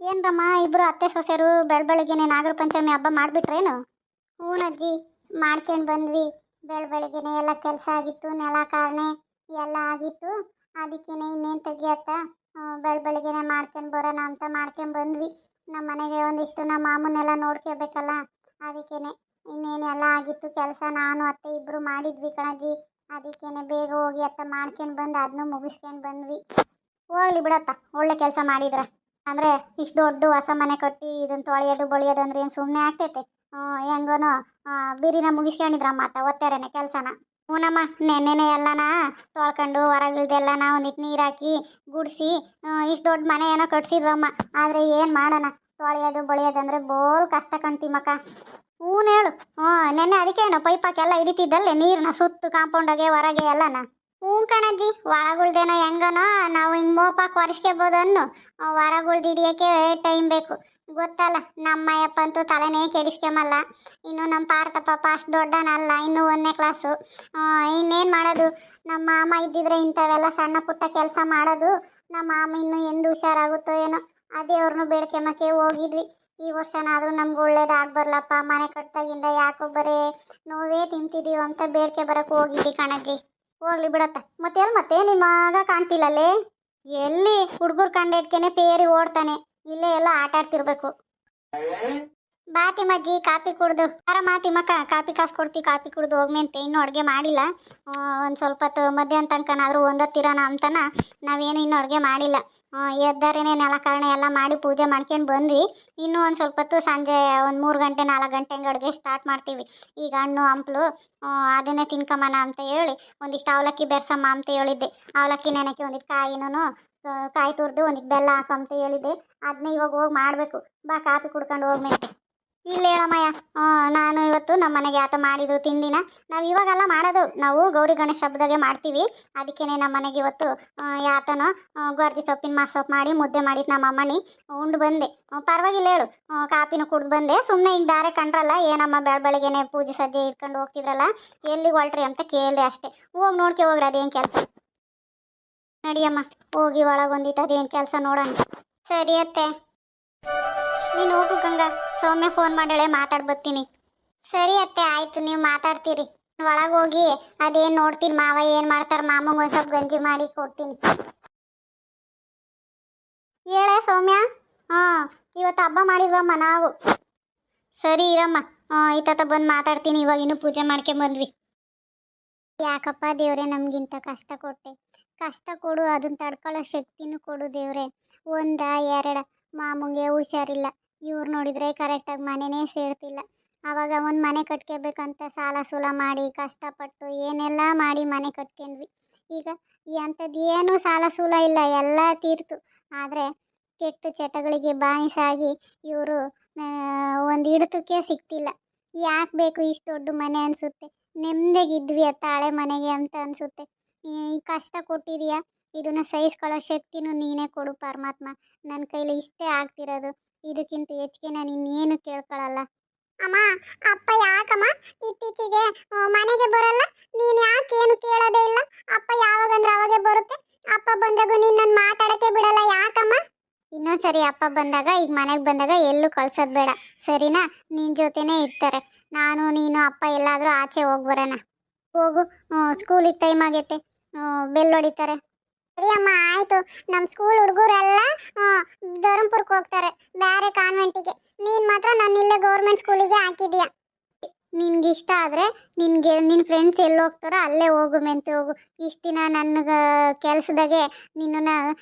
ಏನ್ರಮ್ಮ ಇಬ್ರು ಅತ್ತೆ ಸೊಸೆರು ಬೆಳಬೆಳಗ್ಗೆನೆ ನಾಗರ ಪಂಚಮಿ ಹಬ್ಬ ಮಾಡಿಬಿಟ್ರೇನು? ಹ್ಞೂನಜ್ಜಿ, ಮಾಡ್ಕೊಂಡು ಬಂದ್ವಿ. ಬೆಳಬೆಳಗ್ಗೆನೆ ಎಲ್ಲ ಕೆಲಸ ಆಗಿತ್ತು, ನೆಲ ಕಾರ್ಣೆ ಎಲ್ಲ ಆಗಿತ್ತು. ಅದಕ್ಕೇನೆ ಇನ್ನೇನು ತೆಗಿಯತ್ತ ಬೆಳಬೆಳಗ್ಗೆನೆ ಮಾಡ್ಕೊಂಡು ಬರೋಣ ಅಂತ ಮಾಡ್ಕೊಂಡು ಬಂದ್ವಿ. ನಮ್ಮ ಮನೆಗೆ ಒಂದಿಷ್ಟು ನಮ್ಮ ಮಾಮನೆಲ್ಲ ನೋಡ್ಕೋಬೇಕಲ್ಲ, ಅದಕ್ಕೇನೆ ಇನ್ನೇನು ಎಲ್ಲ ಆಗಿತ್ತು ಕೆಲಸ. ನಾನು ಅತ್ತೆ ಇಬ್ಬರು ಮಾಡಿದ್ವಿ ಕಣಜ್ಜಿ. ಅದಕ್ಕೇನೆ ಬೇಗ ಹೋಗಿ ಅತ್ತ ಮಾಡ್ಕೊಂಡು ಬಂದು ಅದನ್ನು ಮುಗಿಸ್ಕೊಂಡು ಬಂದ್ವಿ. ಹೋಗ್ಲಿ ಬಿಡತ್ತ, ಒಳ್ಳೆ ಕೆಲಸ ಮಾಡಿದ್ರ. ಅಂದರೆ ಇಷ್ಟು ದೊಡ್ಡ ಹೊಸ ಮನೆ ಕಟ್ಟಿ ಇದನ್ನು ತೊಳೆಯೋದು ಬಳಿಯೋದು ಅಂದ್ರೆ ಏನು ಸುಮ್ಮನೆ ಆಗ್ತೈತೆ? ಹೆಂಗೋನೋ ಬಿರಿನ ಮುಗಿಸ್ಕೊಂಡಿದ್ರಮ್ಮ ಅತ್ತ ಒತ್ತಾರೆನೆ ಕೆಲಸನ. ಹೂನಮ್ಮ, ನೆನ್ನೆನೆ ಎಲ್ಲನ ತೊಳ್ಕೊಂಡು ಹೊರಗಿಳ್ದೆಲ್ಲನ ಒಂದಿಟ್ಟು ನೀರು ಹಾಕಿ ಗುಡಿಸಿ ಇಷ್ಟು ದೊಡ್ಡ ಮನೆ ಏನೋ ಕಟ್ಸಿದ್ವಮ್ಮ. ಆದರೆ ಏನು ಮಾಡೋಣ, ತೊಳೆಯೋದು ಬಳಿಯೋದಂದ್ರೆ ಬೋಲ್ ಕಷ್ಟ ಕಣ್ತೀಮಕ್ಕ. ಹ್ಞೂ ಹೇಳು. ನೆನ್ನೆ ಅದಕ್ಕೇನು ಪೈಪಾಕೆಲ್ಲ ಹಿಡಿತಿದ್ದಲ್ಲೇ ನೀರನ್ನ ಸುತ್ತು ಕಾಂಪೌಂಡಾಗೆ ಹೊರಗೆ ಎಲ್ಲನ. ಹ್ಞೂ ಕಣಜ್ಜಿ, ಒಳಗುಳ್ದೇನೋ ಹೆಂಗನೋ ನಾವು ಹಿಂಗೆ ಮೋಪಾಕ್ ಒರೆಸ್ಕೋಬೋದು ಅನ್ನು. ಹೊರಗುಳ್ದು ಹಿಡಿಯೋಕ್ಕೆ ಟೈಮ್ ಬೇಕು, ಗೊತ್ತಲ್ಲ. ನಮ್ಮ ಅಯ್ಯಪ್ಪ ಅಂತೂ ತಲೆನೇ ಕೆಡಿಸ್ಕೊಂಬಲ್ಲ. ಇನ್ನು ನಮ್ಮ ಪಾರ್ಥ ಪಾಪ ಅಷ್ಟು ದೊಡ್ಡನಲ್ಲ, ಇನ್ನೂ 1ನೇ ಕ್ಲಾಸು. ಇನ್ನೇನು ಮಾಡೋದು, ನಮ್ಮ ಮಾಮ ಇದ್ದಿದ್ರೆ ಇಂಥವೆಲ್ಲ ಸಣ್ಣ ಪುಟ್ಟ ಕೆಲಸ ಮಾಡೋದು. ನಮ್ಮ ಮಾಮ ಇನ್ನೂ ಎಂದು ಹುಷಾರಾಗುತ್ತೋ ಏನೋ, ಅದೇ ಅವ್ರನ್ನೂ ಬೇಡ್ಕೊಂಬಕ್ಕೆ ಹೋಗಿದ್ವಿ. ಈ ವರ್ಷನಾದರೂ ನಮ್ಗೆ ಒಳ್ಳೇದಾಗ್ಬರ್ಲಪ್ಪ, ಮನೆ ಕಟ್ಟಾಗಿಂದ ಯಾಕೋ ಬರೀ ನೋವೇ ತಿಂತಿದ್ದೀವಿ ಅಂತ ಬೇಡ್ಕೆ ಬರೋಕ್ಕೆ ಹೋಗಿದ್ವಿ ಕಣಜ್ಜಿ. ಹೋಗ್ಲಿ ಬಿಡತ್ತ. ಮತ್ತೆ ನಿಮ್ಮ ಮಗ ಕಾಣ್ತಿಲ್ಲಲ್ಲೇ? ಎಲ್ಲಿ ಹುಡುಗರು ಕಂಡಿಡ್ಕೇನೆ ಪೇರಿ ಓಡ್ತಾನೆ, ಇಲ್ಲೇ ಎಲ್ಲ ಆಟ ಆಡ್ತಿರ್ಬೇಕು. ಬಾತಿಮಜ್ಜಿ ಕಾಪಿ ಕುಡ್ದು ಮಾತಿಮಕ್ಕ ಕಾಪಿ ಕಾಸು ಕೊಡ್ತೀವಿ, ಕಾಪಿ ಕುಡ್ದು ಹೋಗ್ಮೆಂತೆ. ಇನ್ನೂ ಅಡುಗೆ ಮಾಡಿಲ್ಲ. ಒಂದು ಸ್ವಲ್ಪ ಹೊತ್ತು ಮಧ್ಯಾಹ್ನ ತನಕನಾದರೂ ಒಂದೊತ್ತಿರೋಣ ಅಂತನ ನಾವೇನು ಇನ್ನೂ ಅಡುಗೆ ಮಾಡಿಲ್ಲ. ಎದ್ದಾರೇನೆ ನೆಲ ಕಾರಣ ಎಲ್ಲ ಮಾಡಿ ಪೂಜೆ ಮಾಡ್ಕೊಂಡು ಬಂದ್ವಿ. ಇನ್ನೂ ಒಂದು ಸ್ವಲ್ಪ ಹೊತ್ತು ಸಂಜೆ ಒಂದು 3 ಗಂಟೆ 4 ಗಂಟೆ ಹಂಗೆ ಅಡುಗೆ ಸ್ಟಾರ್ಟ್ ಮಾಡ್ತೀವಿ. ಈಗ ಹಣ್ಣು ಹಂಪಲು ಅದನ್ನೇ ತಿನ್ಕೊಂಬನ ಅಂತ ಹೇಳಿ ಒಂದಿಷ್ಟು ಅವಲಕ್ಕಿ ಬೆರ್ಸಮ್ಮ ಅಂತ ಹೇಳಿದ್ದೆ. ಅವಲಕ್ಕಿ ನೆನಕ್ಕೆ ಒಂದಿಟ್ಟು ಕಾಯಿ ತುರಿದು ಒಂದಿಟ್ಟು ಬೆಲ್ಲ ಹಾಕಂತ ಹೇಳಿದ್ದೆ. ಅದನ್ನ ಇವಾಗ ಹೋಗಿ ಮಾಡಬೇಕು. ಬಾ ಕಾಪಿ ಕುಡ್ಕೊಂಡು ಹೋಗ್ಮೇಲೆ. ಇಲ್ಲ ಹೇಳಮ್ಮಯ್ಯ, ನಾನು ಇವತ್ತು ನಮ್ಮ ಮನೆಗೆ ಆತ ಮಾಡಿದ್ರು ತಿಂಡಿನ ನಾವು ಇವಾಗೆಲ್ಲ ಮಾಡೋದು. ನಾವು ಗೌರಿ ಗಣೇಶ ಹಬ್ಬದಾಗೆ ಮಾಡ್ತೀವಿ. ಅದಕ್ಕೇನೆ ನಮ್ಮ ಮನೆಗೆ ಇವತ್ತು ಯಾತನೋ ಗೊರ್ಜಿ ಸೊಪ್ಪಿನ ಮಾಸೊಪ್ಪು ಮಾಡಿ ಮುದ್ದೆ ಮಾಡಿದ್ದು ನಮ್ಮ ಅಮ್ಮನಿ ಉಂಡು ಬಂದೆ. ಪರವಾಗಿಲ್ಲ ಹೇಳು, ಕಾಪಿನೂ ಕುಡ್ದು ಬಂದೆ. ಸುಮ್ಮನೆ ಈಗ ದಾರೆ ಕಂಡ್ರಲ್ಲ, ಏನಮ್ಮ ಬೆಳಬೆಳಗ್ಗೆನೆ ಪೂಜೆ ಸಜ್ಜೆ ಇಟ್ಕೊಂಡು ಹೋಗ್ತಿದ್ರಲ್ಲ, ಎಲ್ಲಿಗೆ ಹೊಲ್ಟ್ರಿ ಅಂತ ಕೇಳಿದೆ ಅಷ್ಟೇ. ಹೋಗಿ ನೋಡ್ಕೆ ಹೋಗ್ರಿ ಅದೇನು ಕೆಲಸ. ನಡಿಯಮ್ಮ, ಹೋಗಿ ಒಳಗೊಂದಿಟ್ಟು ಅದೇನು ಕೆಲಸ ನೋಡೋಣ. ಸರಿ ಅತ್ತೆ, ನೀನು ಹೋಗು ಗಂಗಾ. ಸೌಮ್ಯ ಫೋನ್ ಮಾಡಾಳೆ, ಮಾತಾಡಿ ಬರ್ತೀನಿ. ಸರಿ ಅತ್ತೆ, ಆಯಿತು, ನೀವು ಮಾತಾಡ್ತೀರಿ. ಒಳಗೆ ಹೋಗಿ ಅದೇನು ನೋಡ್ತೀನಿ, ಮಾವ ಏನು ಮಾಡ್ತಾರೆ. ಮಾಮಂಗೆ ಒಂದು ಸ್ವಲ್ಪ ಗಂಜಿ ಮಾಡಿ ಕೊಡ್ತೀನಿ. ಹೇಳೇ ಸೌಮ್ಯ. ಇವತ್ತು ಹಬ್ಬ ಮಾಡಿದ್ವಮ್ಮ ನಾವು. ಸರಿ ಇರಮ್ಮ, ಇತ್ತ ಬಂದು ಮಾತಾಡ್ತೀನಿ. ಇವಾಗ ಇನ್ನೂ ಪೂಜೆ ಮಾಡ್ಕೊಂಬಂದ್ವಿ. ಯಾಕಪ್ಪ ದೇವ್ರೆ ನಮಗಿಂತ ಕಷ್ಟ ಕೊಟ್ಟೆ. ಕಷ್ಟ ಕೊಡು, ಅದನ್ನ ತಡ್ಕೊಳ್ಳೋ ಶಕ್ತಿನೂ ಕೊಡು ದೇವ್ರೆ. 1 2 ಮಾಮೂಂಗೆ ಹುಷಾರಿಲ್ಲ. ಇವ್ರು ನೋಡಿದರೆ ಕರೆಕ್ಟಾಗಿ ಮನೆಯೇ ಸೇರ್ತಿಲ್ಲ. ಆವಾಗ ಒಂದು ಮನೆ ಕಟ್ಕೋಬೇಕಂತ ಸಾಲ ಸೂಲ ಮಾಡಿ ಕಷ್ಟಪಟ್ಟು ಏನೆಲ್ಲ ಮಾಡಿ ಮನೆ ಕಟ್ಕೊಂಡ್ವಿ. ಈಗ ಅಂಥದ್ದು ಏನೂ ಸಾಲ ಸೂಲ ಇಲ್ಲ, ಎಲ್ಲ ತೀರ್ತು. ಆದರೆ ಕೆಟ್ಟ ಚಟಗಳಿಗೆ ಬಾಯಿಸಾಗಿ ಇವರು ಒಂದು ಹಿಡಿತಕ್ಕೆ ಸಿಗ್ತಿಲ್ಲ. ಯಾಕೆ ಬೇಕು ಇಷ್ಟು ದೊಡ್ಡ ಮನೆ ಅನಿಸುತ್ತೆ. ನೆಮ್ಮದಿಗಿದ್ವಿ ಅತ್ತ ಹಳೆ ಮನೆಗೆ ಅಂತ ಅನಿಸುತ್ತೆ. ಈ ಕಷ್ಟ ಕೊಟ್ಟಿದೀಯಾ, ಇದನ್ನು ಸಹಿಸ್ಕೊಳ್ಳೋ ಶಕ್ತಿನೂ ನೀನೇ ಕೊಡು ಪರಮಾತ್ಮ. ನನ್ನ ಕೈಲಿ ಇಷ್ಟೇ ಆಗ್ತಿರೋದು, ಇದಕ್ಕಿಂತ ಹೆಚ್ಚಿಗೆ ನಾನು ಇನ್ನೇನು ಕೇಳ್ಕೊಳ್ಳಲ್ಲ. ಅಮ್ಮ, ಅಪ್ಪ ಯಾಕಮ್ಮ ಇತ್ತೀಚೆಗೆ ಮನೆಗೆ ಬರಲ್ಲ? ನೀನು ಯಾಕೇನು ಕೇಳೋದೇ ಇಲ್ಲ? ಅಪ್ಪ ಯಾವಾಗಂದ್ರೆ ಅವಾಗೆ ಬರುತ್ತೆ. ಅಪ್ಪ ಬಂದಾಗ ನೀನು ನನ್ನ ಮಾತಾಡೋಕ್ಕೆ ಬಿಡಲ್ಲ, ಯಾಕಮ್ಮ? ಇನ್ನೊಂದ್ಸರಿ ಅಪ್ಪ ಬಂದಾಗ, ಈಗ ಮನೆಗೆ ಬಂದಾಗ ಎಲ್ಲೂ ಕಳ್ಸೋದು ಬೇಡ, ಸರಿನಾ? ನಿನ್ನ ಜೊತೆನೇ ಇರ್ತಾರೆ. ನಾನು ನೀನು ಅಪ್ಪ ಎಲ್ಲಾದರೂ ಆಚೆ ಹೋಗಿ ಬರೋಣ. ಹೋಗು, ಸ್ಕೂಲಿಗೆ ಟೈಮ್ ಆಗೈತೆ, ಬೆಲ್ ಹೊಡಿತಾರೆ. ಸರಿ ಅಮ್ಮ, ಆಯಿತು. ನಮ್ಮ ಸ್ಕೂಲ್ ಹುಡುಗರೆಲ್ಲ ಧರ್ಮಪುರಕ್ಕೆ ಹೋಗ್ತಾರೆ, ಬೇರೆ ಕಾನ್ವೆಂಟಿಗೆ. ನೀನು ಮಾತ್ರ ನಾನು ಇಲ್ಲೇ ಗೌರ್ಮೆಂಟ್ ಸ್ಕೂಲಿಗೆ ಹಾಕಿದ್ಯಾ. ನಿನ್ಗೆ ಇಷ್ಟ ಆದರೆ ನಿನ್ನ ಫ್ರೆಂಡ್ಸ್ ಎಲ್ಲಿ ಹೋಗ್ತಾರೋ ಅಲ್ಲೇ ಹೋಗು, ಮೆಂತೆ ಹೋಗು. ಇಷ್ಟು ದಿನ ನನಗೆ ಕೆಲಸದಾಗೆ ನಿನ್ನನ್ನು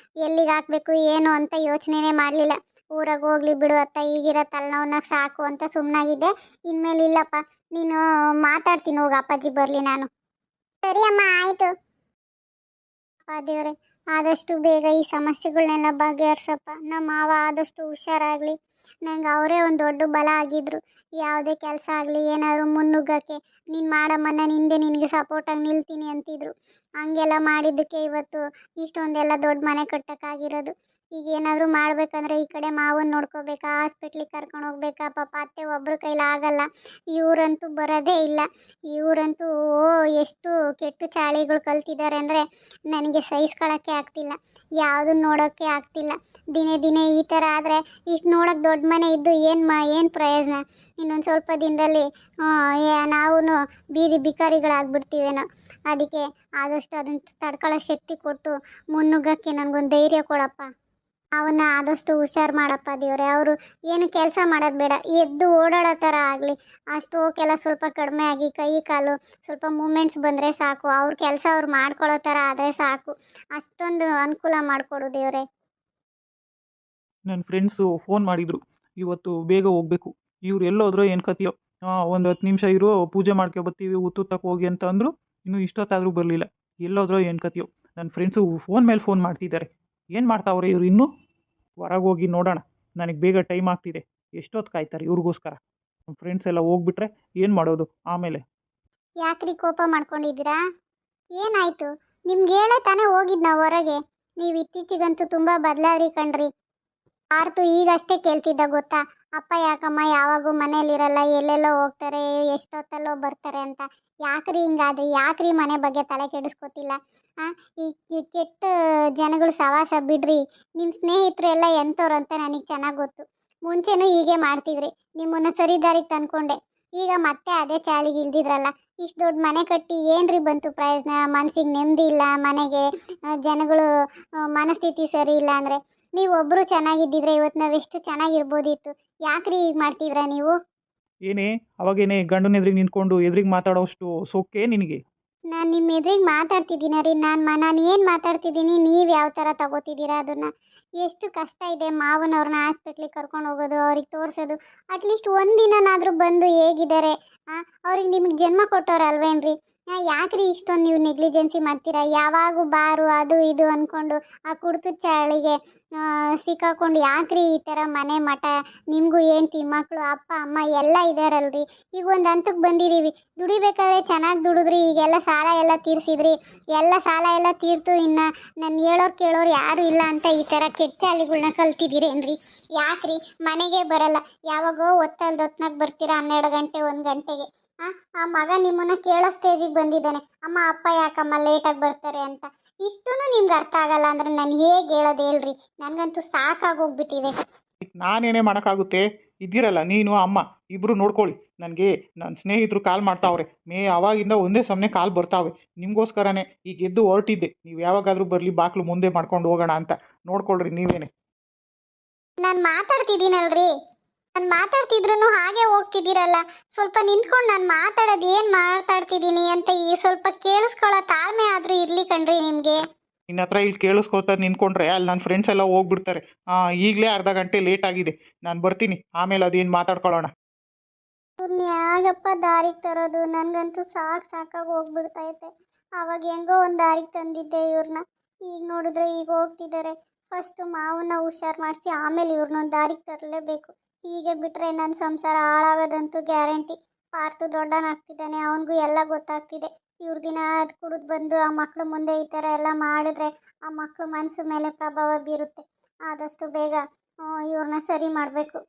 ಎಲ್ಲಿಗೆ ಹಾಕಬೇಕು ಏನು ಅಂತ ಯೋಚನೆನೇ ಮಾಡಲಿಲ್ಲ. ಊರಾಗ ಹೋಗ್ಲಿ ಬಿಡು ಅತ್ತ, ಈಗಿರೋ ತಲೆನೋವನ್ನ ಸಾಕು ಅಂತ ಸುಮ್ಮನಾಗಿದ್ದೆ. ಇನ್ಮೇಲೆ ಇಲ್ಲಪ್ಪ, ನೀನು ಮಾತಾಡ್ತೀನಿ, ಹೋಗಿ ಅಪ್ಪಾಜಿ ಬರಲಿ ನಾನು. ಸರಿ ಅಮ್ಮ, ಆಯಿತು. ದೇವ್ರೆ, ಆದಷ್ಟು ಬೇಗ ಈ ಸಮಸ್ಯೆಗಳನ್ನೆಲ್ಲ ಬಗೆಹರಿಸಪ್ಪ. ನಮ್ಮ ಮಾವ ಆದಷ್ಟು ಹುಷಾರಾಗಲಿ. ನಂಗೆ ಅವರೇ ಒಂದು ದೊಡ್ಡ ಬಲ ಆಗಿದ್ರು. ಯಾವುದೇ ಕೆಲಸ ಆಗಲಿ ಏನಾದರೂ ಮುನ್ನುಗ್ಗಕ್ಕೆ ನೀನು ಮಾಡಮ್ಮನ್ನ ನಿಂದೆ ನಿನಗೆ ಸಪೋರ್ಟಾಗಿ ನಿಲ್ತೀನಿ ಅಂತಿದ್ರು. ಹಂಗೆಲ್ಲ ಮಾಡಿದ್ದಕ್ಕೆ ಇವತ್ತು ಇಷ್ಟೊಂದೆಲ್ಲ ದೊಡ್ಡ ಮನೆ ಕಟ್ಟೋಕ್ಕಾಗಿರೋದು. ಈಗ ಏನಾದರೂ ಮಾಡಬೇಕಂದ್ರೆ ಈ ಕಡೆ ಮಾವನ್ನ ನೋಡ್ಕೋಬೇಕಾ, ಹಾಸ್ಪಿಟ್ಲಿಗೆ ಕರ್ಕೊಂಡು ಹೋಗ್ಬೇಕಾ, ಪಾಪ ಅತ್ತೆ ಒಬ್ಬರ ಕೈಲಿ ಆಗಲ್ಲ. ಇವರಂತೂ ಬರೋದೇ ಇಲ್ಲ. ಇವರಂತೂ ಎಷ್ಟು ಕೆಟ್ಟ ಚಾಳಿಗಳು ಕಲ್ತಿದ್ದಾರೆ ಅಂದರೆ ನನಗೆ ಸಹಿಸ್ಕೊಳ್ಳೋಕ್ಕೆ ಆಗ್ತಿಲ್ಲ. ಯಾವುದನ್ನು ನೋಡೋಕ್ಕೆ ಆಗ್ತಿಲ್ಲ. ದಿನೇ ದಿನೇ ಈ ಥರ ಆದರೆ ಇಷ್ಟು ನೋಡೋಕೆ ದೊಡ್ಡ ಮನೆ ಇದ್ದು ಏನು ಪ್ರಯೋಜನ? ಇನ್ನೊಂದು ಸ್ವಲ್ಪ ದಿನದಲ್ಲಿ ನಾವು ಬೀದಿ ಬಿಕಾರಿಗಳಾಗ್ಬಿಡ್ತೀವೇನೋ. ಅದಕ್ಕೆ ಆದಷ್ಟು ಅದನ್ನು ತಡ್ಕೊಳ್ಳೋ ಶಕ್ತಿ ಕೊಟ್ಟು ಮುನ್ನುಗ್ಗಕ್ಕೆ ನನಗೊಂದು ಧೈರ್ಯ ಕೊಡಪ್ಪ. ಅವನ್ನ ಆದಷ್ಟು ಹುಷಾರು ಮಾಡಪ್ಪ ದೇವ್ರೆ. ಅವರು ಏನು ಕೆಲಸ ಮಾಡೋದು ಬೇಡ, ಎದ್ದು ಓಡಾಡೋ ಥರ ಆಗಲಿ. ಆ ಸ್ಟ್ರೋಕೆಲ್ಲ ಸ್ವಲ್ಪ ಕಡಿಮೆ ಆಗಿ ಕೈ ಕಾಲು ಸ್ವಲ್ಪ ಮೂಮೆಂಟ್ಸ್ ಬಂದರೆ ಸಾಕು. ಅವ್ರ ಕೆಲಸ ಅವ್ರು ಮಾಡ್ಕೊಳ್ಳೋ ಥರ ಆದರೆ ಸಾಕು. ಅಷ್ಟೊಂದು ಅನುಕೂಲ ಮಾಡಿಕೊಡು ದೇವ್ರೆ. ನನ್ನ ಫ್ರೆಂಡ್ಸು ಫೋನ್ ಮಾಡಿದರು, ಇವತ್ತು ಬೇಗ ಹೋಗಬೇಕು. ಇವ್ರು ಎಲ್ಲೋದ್ರೋ ಏನು ಕತೆಯೋ. ಒಂದು 10 ನಿಮಿಷ ಇರು, ಪೂಜೆ ಮಾಡ್ಕೊಬತ್ತೀವಿ, ಹುತ್ತಕ್ಕೆ ಹೋಗಿ ಅಂತ ಅಂದರು. ಇನ್ನೂ ಇಷ್ಟೊತ್ತಾದರೂ ಬರಲಿಲ್ಲ. ಎಲ್ಲೋದ್ರೋ ಏನು ಕತೆಯೋ. ನನ್ನ ಫ್ರೆಂಡ್ಸು ಫೋನ್ ಮೇಲೆ ಫೋನ್ ಮಾಡ್ತಿದ್ದಾರೆ. ಏನು ಮಾಡ್ತಾವ್ರೆ ಇವರು ಇನ್ನೂ? ಹೊರಗೆ ಹೋಗಿ ನೋಡೋಣ. ನನಗೆ ಬೇಗ ಟೈಮ್ ಆಗ್ತಿದೆ. ಎಷ್ಟೊತ್ತು ಕಾಯ್ತಾರೆ ಇವ್ರಿಗೋಸ್ಕರ? ನಮ್ಮ ಫ್ರೆಂಡ್ಸ್ ಎಲ್ಲ ಹೋಗ್ಬಿಟ್ರೆ ಏನು ಮಾಡೋದು ಆಮೇಲೆ? ಯಾಕ್ರಿ ಕೋಪ ಮಾಡ್ಕೊಂಡಿದ್ದೀರಾ? ಏನಾಯಿತು? ನಿಮ್ಗೆ ಹೇಳೇ ತಾನೇ ಹೋಗಿದ್ದು ನಾವು ಹೊರಗೆ. ನೀವು ಇತ್ತೀಚೆಗಂತೂ ತುಂಬ ಬದಲಾದ್ರಿ ಕಣ್ರಿ. ಆರ್ತು ಈಗಷ್ಟೇ ಕೇಳ್ತಿದ್ದ ಗೊತ್ತಾ, ಅಪ್ಪ ಯಾಕಮ್ಮ ಯಾವಾಗೂ ಮನೇಲಿರಲ್ಲ, ಎಲ್ಲೆಲ್ಲೋ ಹೋಗ್ತಾರೆ, ಎಷ್ಟೊತ್ತಲ್ಲೋ ಬರ್ತಾರೆ ಅಂತ. ಯಾಕ್ರಿ ಹಿಂಗಾದ್ರೆ? ಯಾಕ್ರಿ ಮನೆ ಬಗ್ಗೆ ತಲೆ ಕೆಡಿಸ್ಕೊತಿಲ್ಲ? ಈ ಕೆಟ್ಟ ಜನಗಳು ಸವಾಸ ಬಿಡ್ರಿ. ನಿಮ್ಮ ಸ್ನೇಹಿತರು ಎಲ್ಲ ಎಂಥವ್ರು ಅಂತ ನನಗೆ ಚೆನ್ನಾಗಿ ಗೊತ್ತು. ಮುಂಚೆನೂ ಹೀಗೆ ಮಾಡ್ತಿದ್ರಿ, ನಿಮ್ಮನ್ನು ಸರಿ ದಾರಿಗೆ ತಂದ್ಕೊಂಡೆ. ಈಗ ಮತ್ತೆ ಅದೇ ಚಾಳಿಗೆ ಇಲ್ದಿದ್ರಲ್ಲ. ಇಷ್ಟು ದೊಡ್ಡ ಮನೆ ಕಟ್ಟಿ ಏನ್ರಿ ಬಂತು ಪ್ರಯೋಜನ? ಮನಸ್ಸಿಗೆ ನೆಮ್ಮದಿ ಇಲ್ಲ, ಮನೆಗೆ ಜನಗಳು ಮನಸ್ಥಿತಿ ಸರಿ ಇಲ್ಲ ಅಂದರೆ ನೀವೊಬ್ಬರು ಚೆನ್ನಾಗಿದ್ದಿದ್ರೆ ಇವತ್ತು ನಾವೆಷ್ಟು ಚೆನ್ನಾಗಿರ್ಬೋದಿತ್ತು. ಯಾಕ್ರಿ ಈಗ ಮಾಡ್ತಿದ್ರಾ ನೀವು? ಏನೇ ಅವಾಗೇನೆ ಗಂಡನ ಎದುರಿಗೆ ನಿಂತ್ಕೊಂಡು ಎದುರಿಗೆ ಮಾತಾಡೋಷ್ಟು ಸೊಕ್ಕೆ ನಿನಗೆ? ನಾನು ನಿಮ್ಮ ಎದುರಿಗೆ ಮಾತಾಡ್ತಿದ್ದೀನಿ ರೀ. ನಾನು ಏನು ಮಾತಾಡ್ತಿದ್ದೀನಿ, ನೀವು ಯಾವ ಥರ ತಗೋತಿದ್ದೀರಾ ಅದನ್ನು? ಎಷ್ಟು ಕಷ್ಟ ಇದೆ ಮಾವನವ್ರನ್ನ ಹಾಸ್ಪಿಟ್ಲಿಗೆ ಕರ್ಕೊಂಡು ಹೋಗೋದು, ಅವ್ರಿಗೆ ತೋರಿಸೋದು. ಅಟ್ಲೀಸ್ಟ್ ಒಂದು ದಿನನಾದರೂ ಬಂದು ಹೇಗಿದ್ದಾರೆ, ಅವ್ರಿಗೆ ನಿಮ್ಗೆ ಜನ್ಮ ಕೊಟ್ಟವ್ರಲ್ವೇನ್ರಿ? ಯಾಕ್ರಿ ಇಷ್ಟೊಂದು ನೀವು ನೆಗ್ಲಿಜೆನ್ಸಿ ಮಾಡ್ತೀರಾ? ಯಾವಾಗೂ ಬಾರು ಅದು ಇದು ಅಂದ್ಕೊಂಡು ಆ ಕುಡ್ತದ ಚಾಳಿಗೆ ಸಿಕ್ಕಾಕೊಂಡು ಯಾಕ್ರಿ ಈ ಥರ ಮನೆ ಮಠ? ನಿಮಗೂ ಹೆಂಡ್ತಿ ಮಕ್ಕಳು ಅಪ್ಪ ಅಮ್ಮ ಎಲ್ಲ ಇದ್ದಾರಲ್ರಿ. ಈಗ ಒಂದು ಹಂತಕ್ಕೆ ಬಂದಿದ್ದೀವಿ. ದುಡಿಬೇಕಾದ್ರೆ ಚೆನ್ನಾಗಿ ದುಡಿದ್ರಿ, ಈಗೆಲ್ಲ ಸಾಲ ಎಲ್ಲ ತೀರಿಸಿದ್ರಿ. ಎಲ್ಲ ಸಾಲ ಎಲ್ಲ ತೀರ್ತು ಇನ್ನು ನಾನು ಹೇಳೋರು ಕೇಳೋರು ಯಾರೂ ಇಲ್ಲ ಅಂತ ಈ ಥರ ಕೆಟ್ಟ ಚಾಳಿಗಳ್ನ ಕಲ್ತಿದ್ದೀರೇನ್ರಿ? ಯಾಕ್ರಿ ಮನೆಗೆ ಬರಲ್ಲ? ಯಾವಾಗೋ ಹೊತ್ತಲ್ದೊತ್ನಾಗ ಬರ್ತೀರಾ 12 ಗಂಟೆ 1 ಗಂಟೆಗೆ. ಆ ಮಗ ನಿಮ್ಮನ್ನು ಕೇಳೋ ಸ್ಟೇಜಿಗೆ ಬಂದಿದ್ದಾನೆ, ಅಮ್ಮ ಅಪ್ಪ ಯಾಕಮ್ಮ ಲೇಟಾಗಿ ಬರ್ತಾರೆ ಅಂತ. ಇಷ್ಟೂ ನಿಮ್ಗೆ ಅರ್ಥ ಆಗಲ್ಲ ಅಂದರೆ ನಾನು ಹೇಗೆ ಹೇಳೋದು ಹೇಳ್ರಿ? ನನಗಂತೂ ಸಾಕಾಗೋಗ್ಬಿಟ್ಟಿದೆ. ನಾನೇನೇ ಮಾಡೋಕ್ಕಾಗುತ್ತೆ? ಇದ್ದೀರಲ್ಲ ನೀನು ಅಮ್ಮ ಇಬ್ಬರು ನೋಡ್ಕೊಳ್ಳಿ. ನನಗೆ ನನ್ನ ಸ್ನೇಹಿತರು ಕಾಲ್ ಮಾಡ್ತಾವ್ರೆ. ಅವಾಗಿಂದ ಒಂದೇ ಸಮನೆ ಕಾಲ್ ಬರ್ತಾವೆ. ನಿಮಗೋಸ್ಕರನೇ ಈಗ ಎದ್ದು ಹೊರಟಿದ್ದೆ. ನೀವು ಯಾವಾಗಾದರೂ ಬರಲಿ, ಬಾಕ್ಲು ಮುಂದೆ ಮಾಡ್ಕೊಂಡು ಹೋಗೋಣ ಅಂತ. ನೋಡ್ಕೊಳ್ರಿ ನೀವೇನೆ. ನಾನು ಮಾತಾಡ್ತಿದ್ದೀನಲ್ರಿ, ನಾನು ಮಾತಾಡ್ತಿದ್ರು ಹಾಗೆ ಹೋಗ್ತಿದ್ದೀರಲ್ಲ. ಸ್ವಲ್ಪ ನಿಂತ್ಕೊಂಡು ನಾನು ಮಾತಾಡೋದು ಏನು ಮಾತಾಡ್ತಿದ್ದೀನಿ ಅಂತ ಈ ಸ್ವಲ್ಪ ಕೇಳಿಸ್ಕೊಳ್ಳೋ ತಾಳ್ಮೆ ಆದರೂ ಇರಲಿ ಕಣ್ರಿ ನಿಮಗೆ. ನಿನ್ನ ಹತ್ರ ಇಲ್ಲಿ ಕೇಳಿಸ್ಕೊತ ನಿಂತ್ಕೊಂಡ್ರೆ ಅಲ್ಲಿ ನನ್ನ ಫ್ರೆಂಡ್ಸ್ ಎಲ್ಲ ಹೋಗ್ಬಿಡ್ತಾರೆ. ಈಗಲೇ ಅರ್ಧ ಗಂಟೆ ಲೇಟ್ ಆಗಿದೆ, ನಾನು ಬರ್ತೀನಿ. ಆಮೇಲೆ ಅದೇನು ಮಾತಾಡ್ಕೊಳ್ಳೋಣ. ಇವ್ರನ್ನ ಯಾಗಪ್ಪ ದಾರಿಗೆ ತರೋದು? ನನಗಂತೂ ಸಾಕಾಗಿ ಹೋಗ್ಬಿಡ್ತೈತೆ. ಆವಾಗ ಹೆಂಗೋ ಒಂದು ದಾರಿಗೆ ತಂದಿದ್ದೆ ಇವ್ರನ್ನ. ಈಗ ನೋಡಿದ್ರೆ ಈಗ ಹೋಗ್ತಿದ್ದಾರೆ. ಫಸ್ಟು ಮಾವನ್ನ ಹುಷಾರು ಮಾಡಿಸಿ ಆಮೇಲೆ ಇವ್ರನ್ನೊಂದು ದಾರಿಗೆ ತರಲೇಬೇಕು. ಹೀಗೆ ಬಿಟ್ಟರೆ ನನ್ನ ಸಂಸಾರ ಹಾಳಾಗೋದಂತೂ ಗ್ಯಾರಂಟಿ. ಪಾರ್ತು ದೊಡ್ಡನಾಗ್ತಿದ್ದಾನೆ, ಅವನಿಗೂ ಎಲ್ಲ ಗೊತ್ತಾಗ್ತಿದೆ. ಇವ್ರ ದಿನ ಅದು ಕುಡಿದು ಬಂದು ಆ ಮಕ್ಕಳು ಮುಂದೆ ಈ ಥರ ಎಲ್ಲ ಮಾಡಿದ್ರೆ ಆ ಮಕ್ಕಳು ಮನಸ್ಸು ಮೇಲೆ ಪ್ರಭಾವ ಬೀರುತ್ತೆ. ಆದಷ್ಟು ಬೇಗ ಇವ್ರನ್ನ ಸರಿ ಮಾಡಬೇಕು.